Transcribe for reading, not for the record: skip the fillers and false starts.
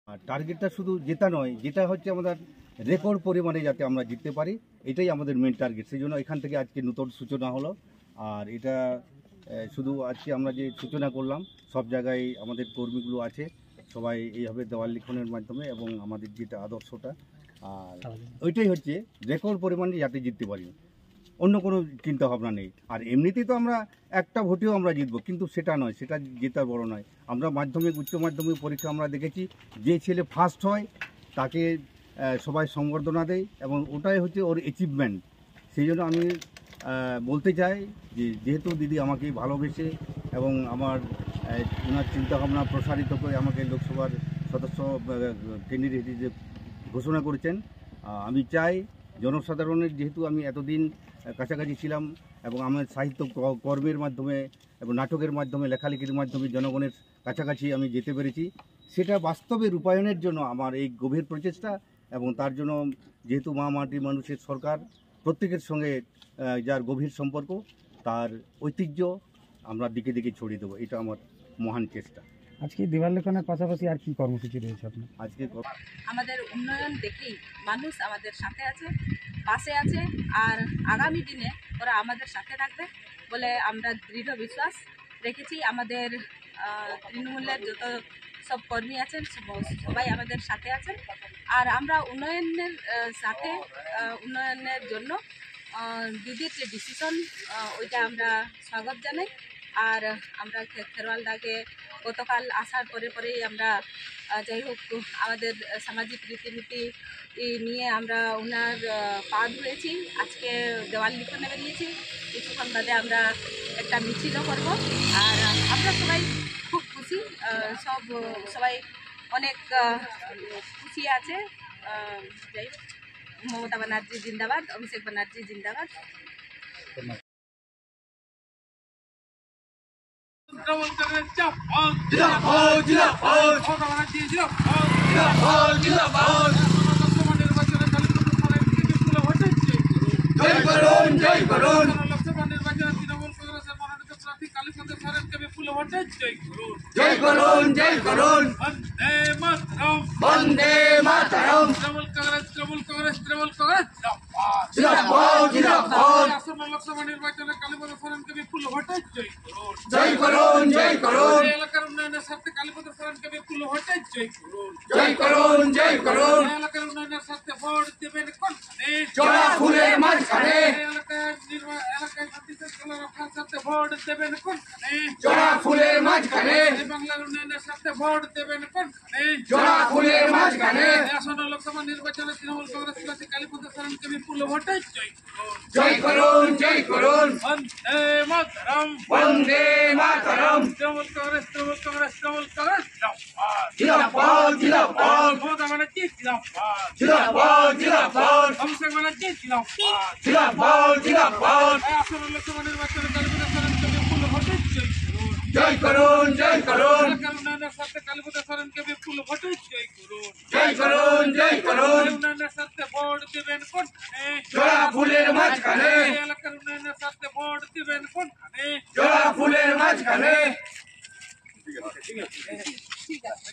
আর টার্গেটটা শুধু জেতা নয়, যেটা হচ্ছে আমাদের রেকর্ড পরিমাণে যাতে আমরা জিততে পারি, এটাই আমাদের মেন টার্গেট। সেই জন্য এখান থেকে আজকে নতুন সূচনা হলো। আর এটা শুধু আজকে আমরা যে সূচনা করলাম, সব জায়গায় আমাদের কর্মীগুলো আছে, সবাই এইভাবে দেওয়াল লিখনের মাধ্যমে, এবং আমাদের যেটা আদর্শটা, আর ওইটাই হচ্ছে রেকর্ড পরিমাণে যাতে জিততে পারি, অন্য কোনো চিন্তা ভাবনা নেই। আর এমনিতেই তো আমরা একটা ভোটেও আমরা জিতবো, কিন্তু সেটা নয়, সেটা জেতার বড় নয়। আমরা মাধ্যমিক উচ্চ মাধ্যমিক পরীক্ষা আমরা দেখেছি, যে ছেলে ফার্স্ট হয় তাকে সবাই সংবর্ধনা দেয়, এবং ওটাই হচ্ছে ওর অ্যাচিভমেন্ট। সেই জন্য আমি বলতে চাই যে যেহেতু দিদি আমাকে ভালোবেসে এবং আমার ওনার চিন্তাভাবনা প্রসারিত করে আমাকে লোকসভার সদস্য ক্যান্ডিডেট হিসেবে ঘোষণা করেছেন, আমি চাই জনসাধারণের, যেহেতু আমি এতদিন কাছাকাছি ছিলাম এবং আমার সাহিত্য কর্মের মাধ্যমে এবং নাটকের মাধ্যমে, লেখালেখির মাধ্যমে জনগণের কাছাকাছি আমি যেতে পেরেছি, সেটা বাস্তবে রূপায়ণের জন্য আমার এই গভীর প্রচেষ্টা। এবং তার জন্য যেহেতু মা মাটি মানুষের সরকার, প্রত্যেকের সঙ্গে যার গভীর সম্পর্ক, তার ঐতিহ্য আমরা দিকে দিকে ছড়িয়ে দেবো, এটা আমার মহান চেষ্টা। আজকে দেওয়াল লেখনের পাশাপাশি আর কি কর্মসূচি রয়েছে আপনার? আজকে আমাদের উন্নয়ন দেখেই মানুষ আমাদের সাথে আছে, পাশে আছে, আর আগামী দিনে ওরা আমাদের সাথে থাকবে বলে আমরা দৃঢ় বিশ্বাস রেখেছি। আমাদের তৃণমূলের যত সব কর্মী আছেন সবাই আমাদের সাথে আছেন, আর আমরা উন্নয়নের সাথে উন্নয়নের জন্য দিদির যে ডিসিশন ওইটা আমরা স্বাগত জানাই। আর আমরা খেরওয়াল দাকে গতকাল আসার পরেই আমরা যাই হোক আমাদের সামাজিক রীতিনীতি নিয়ে আমরা ওনার পা ধুয়েছি, আজকে দেওয়াল লিখনে বেরিয়েছি, কিছুক্ষণ বাদে আমরা একটা মিছিলও করব। আর আমরা সবাই খুব খুশি, সবাই অনেক খুশি আছে। যাই হোক, মমতা ব্যানার্জি জিন্দাবাদ, অভিষেক ব্যানার্জি জিন্দাবাদ। জয় করুন, জয় করুন, বন্দে মাতরম, তৃণমূল কংগ্রেস, তৃণমূল কংগ্রেস, তৃণমূল কংগ্রেস, জিন্দাবাদ, জিন্দাবাদ। আসন্ন লোকসভা নির্বাচনে কালীপদ সরেনকে বিপুল ভোটে জয় করুন, জয় করুন, জয় করুন। এলাকার উন্নয়নের স্বার্থে কালীপদ সরেনকে বিপুল ভোটে জয় করুন, জয় করুন, জয় করুন। এলাকার উন্নয়নের স্বার্থে ভোট দেবেন কোনখানে? জোড়া ফুলের মাঝখানে। এলাকায় শান্তি শৃঙ্খলা রক্ষার স্বার্থে ভোট দেবেন কোনখানে? জোড়া ফুলের মাঝখানে। বাংলার উন্নয়নের স্বার্থে ভোট দেবেন কোনখানে? জোড়া ফুলের মাঝখানে। আসন্ন লোকসভা নির্বাচনে তৃণমূল কংগ্রেস প্রার্থী কালীপদ সরেনকে বিপুল ভোটে জয় করুন, জয় করুন, বন্দে মাতরম, বন্দে মাতরম। তৃণমূল কংগ্রেস, তৃণমূল কংগ্রেস, তৃণমূল কংগ্রেস, জিন্দাবাদ, জিন্দাবাদ। মমতা ব্যানার্জি জিন্দাবাদ, জিন্দাবাদ, জিন্দাবাদ। অভিষেক ব্যানার্জি জিন্দাবাদ, জিন্দাবাদ, জিন্দাবাদ। আসন্ন লোকসভা নির্বাচনে কালীপদ সরেনকে বিপুল ভোটে জয় করুন, জয় করুন। এলাকার উন্নয়নের স্বার্থে কালীপদ সরেনকে বিপুল ভোটে জয় করুন, জয় করুন, জয় করুন। উন্নয়নের স্বার্থে ভোট দেবেন কোনখানে? জোড়া ফুলের মাঝখানে। এলাকার উন্নয়নের স্বার্থে ভোট দেবেন কোনখানে? জোড়া ফুলের মাঝখানে। ঠিক আছে।